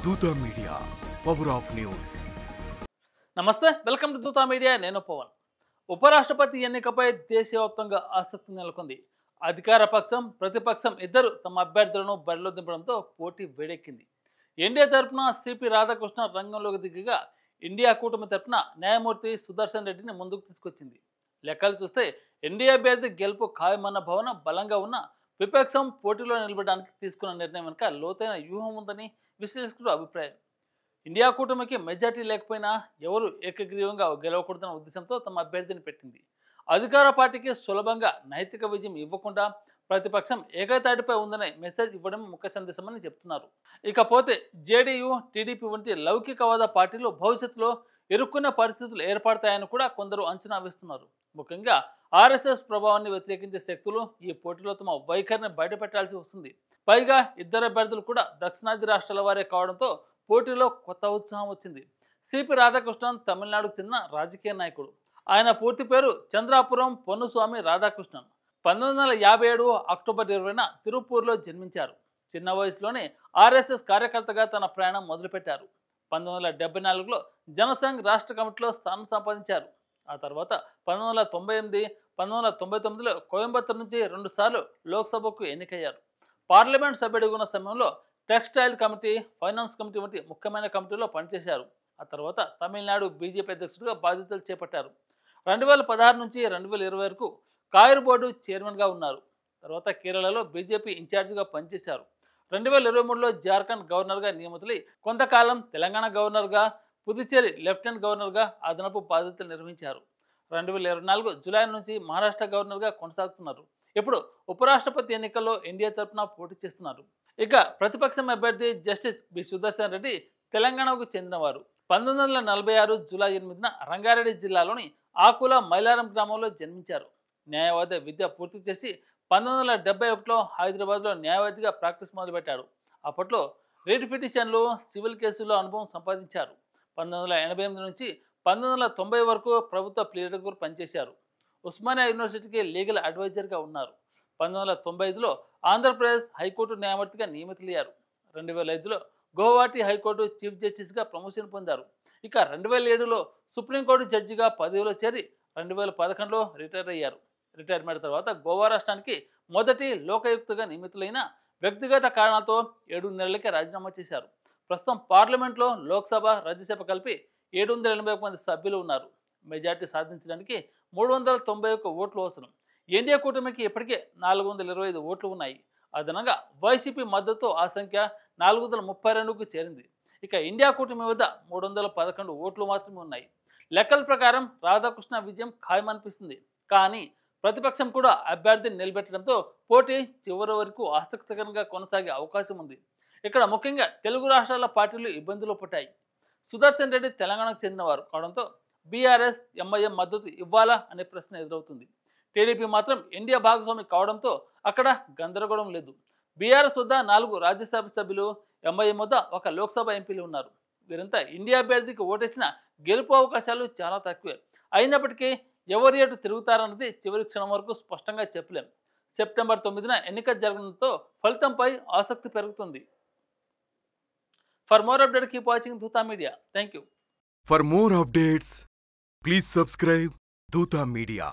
దూత media power of news. నమస్తే, welcome to Dootha media. నేను పవన్. ఉపరాష్ట్రపతి ఎన్నికపై దేశవ్యాప్తంగా ఆసక్తి నెలకొంది. అధికార పక్షం, ప్రతిపక్షం ఇద్దరు తమ అభ్యర్థులను బరిలో దింపడంతో పోటీ వేడెక్కింది. ఎన్డీఏ తరపున సిపి రాధాకృష్ణ రంగంలోకి దిగగా, ఇండియా కూటమి తరపున న్యాయమూర్తి సుదర్శన్ రెడ్డిని ముందుకు తీసుకొచ్చింది. లెక్కలు చూస్తే ఎన్డీఏ అభ్యర్థి గెలుపు ఖాయమన్న భావన బలంగా ఉన్న విపక్షం పోటీలో నిలబడడానికి తీసుకున్న నిర్ణయం వెనుక లోతైన వ్యూహం ఉందని విశ్లేషకులు అభిప్రాయం. ఇండియా కూటమికి మెజార్టీ లేకపోయినా ఎవరు ఏకగ్రీవంగా గెలవకూడదన్న ఉద్దేశంతో తమ అభ్యర్థిని పెట్టింది. అధికార పార్టీకి సులభంగా నైతిక విజయం ఇవ్వకుండా ప్రతిపక్షం ఏకతాటిపై ఉందనే మెసేజ్ ఇవ్వడం ముఖ్య సందేశమని చెప్తున్నారు. ఇకపోతే జేడీయూ, టీడీపీ వంటి లౌకికవాద పార్టీలు భవిష్యత్తులో ఇరుక్కునే పరిస్థితులు ఏర్పడతాయని కూడా కొందరు అంచనా వేస్తున్నారు. ముఖ్యంగా ఆర్ఎస్ఎస్ ప్రభావాన్ని వ్యతిరేకించే శక్తులు ఈ పోటీలో తమ వైఖరిని బయటపెట్టాల్సి వస్తుంది. పైగా ఇద్దరు అభ్యర్థులు కూడా దక్షిణాది రాష్ట్రాల వారే కావడంతో పోటీలో కొత్త ఉత్సాహం వచ్చింది. సిపి రాధాకృష్ణన్ తమిళనాడుకు చెందిన రాజకీయ నాయకుడు. ఆయన పూర్తి పేరు చంద్రాపురం పొన్నుస్వామి రాధాకృష్ణన్. 1957 అక్టోబర్ 20న తిరుపూర్లో జన్మించారు. చిన్న వయసులోనే ఆర్ఎస్ఎస్ కార్యకర్తగా తన ప్రయాణం మొదలుపెట్టారు. 1974లో జనసంఘ్ రాష్ట్ర కమిటీలో స్థానం సంపాదించారు. ఆ తర్వాత 1998, 1999లో కోయంబత్తూరు నుంచి 2 సార్లు లోక్సభకు ఎన్నికయ్యారు. పార్లమెంట్ సభ్యుడిగా ఉన్న సమయంలో టెక్స్టైల్ కమిటీ, ఫైనాన్స్ కమిటీ వంటి ముఖ్యమైన కమిటీలో పనిచేశారు. ఆ తర్వాత తమిళనాడు బీజేపీ అధ్యక్షుడిగా బాధ్యతలు చేపట్టారు. 2016 నుంచి 2020 వరకు కాయర్ బోర్డు చైర్మన్గా ఉన్నారు. తర్వాత కేరళలో బీజేపీ ఇన్ఛార్జిగా పనిచేశారు. 2023లో జార్ఖండ్ గవర్నర్గా నియమితులై కొంతకాలం తెలంగాణ గవర్నర్గా, పుదుచ్చేరి లెఫ్టినెంట్ గవర్నర్గా అదనపు బాధ్యతలు నిర్వహించారు. 2024 జూలై నుంచి మహారాష్ట్ర గవర్నర్గా కొనసాగుతున్నారు. ఇప్పుడు ఉపరాష్ట్రపతి ఎన్నికల్లో ఎన్డీఏ తరఫున పోటీ చేస్తున్నారు. ఇక ప్రతిపక్షం అభ్యర్థి జస్టిస్ బి సుదర్శన్ రెడ్డి తెలంగాణకు చెందినవారు. 1946 జూలై 8న రంగారెడ్డి జిల్లాలోని ఆకుల మైలారం గ్రామంలో జన్మించారు. న్యాయవాద విద్య పూర్తి చేసి 1971లో హైదరాబాద్లో న్యాయవాదిగా ప్రాక్టీస్ మొదలుపెట్టాడు. అప్పట్లో రిట్ పిటిషన్లు, సివిల్ కేసుల్లో అనుభవం సంపాదించారు. 1988 నుంచి 1990 వరకు ప్రభుత్వ ప్లీడర్గా పనిచేశారు. ఉస్మానియా యూనివర్సిటీకి లీగల్ అడ్వైజర్గా ఉన్నారు. 1995లో ఆంధ్రప్రదేశ్ హైకోర్టు న్యాయమూర్తిగా నియమితులయ్యారు. 2005లో గౌహాటి హైకోర్టు చీఫ్ జస్టిస్గా ప్రమోషన్ పొందారు. ఇక 2007లో సుప్రీంకోర్టు జడ్జిగా పదవిలో చేరి 2011లో రిటైర్ అయ్యారు. రిటైర్మెంట్ తర్వాత గోవా రాష్ట్రానికి మొదటి లోకాయుక్తగా నియమితులైన వ్యక్తిగత కారణాలతో 7 నెలలకే రాజీనామా చేశారు. ప్రస్తుతం పార్లమెంట్లో లోక్సభ, రాజ్యసభ కలిపి 781 మంది సభ్యులు ఉన్నారు. మెజార్టీ సాధించడానికి 391 ఓట్లు అవసరం. ఎన్డీఏ కూటమికి ఇప్పటికే 425 ఓట్లు ఉన్నాయి. అదనంగా వైసీపీ మద్దతు ఆ సంఖ్య 432కు చేరింది. ఇక ఇండియా కూటమి వద్ద 311 ఓట్లు మాత్రమే ఉన్నాయి. లెక్కల ప్రకారం రాధాకృష్ణ విజయం ఖాయమనిపిస్తుంది. కానీ ప్రతిపక్షం కూడా అభ్యర్థిని నిలబెట్టడంతో పోటీ చివరి వరకు ఆసక్తికరంగా కొనసాగే అవకాశం ఉంది. ఇక్కడ ముఖ్యంగా తెలుగు రాష్ట్రాల పార్టీలు ఇబ్బందులు పడ్డాయి. సుదర్శన్ రెడ్డి తెలంగాణకు చెందినవారు కావడంతో బీఆర్ఎస్, ఎంఐఎం మద్దతు ఇవ్వాలా అనే ప్రశ్న ఎదురవుతుంది. టీడీపీ మాత్రం ఇండియా భాగస్వామి కావడంతో అక్కడ గందరగోళం లేదు. బీఆర్ఎస్ వద్ద 4 రాజ్యసభ సభ్యులు, ఎంఐఎం వద్ద 1 లోక్సభ ఎంపీలు ఉన్నారు. వీరంతా ఇండియా అభ్యర్థికి ఓటేసిన గెలుపు అవకాశాలు చాలా తక్కువే. అయినప్పటికీ ఎవరు ఎటు తిరుగుతారన్నది చివరి క్షణం వరకు స్పష్టంగా చెప్పలేం. సెప్టెంబర్ 9న ఎన్నిక జరగడంతో ఫలితంపై ఆసక్తి పెరుగుతుంది. For more updates, keep watching Dutha Media. Thank you. For more updates, please subscribe Dutha Media.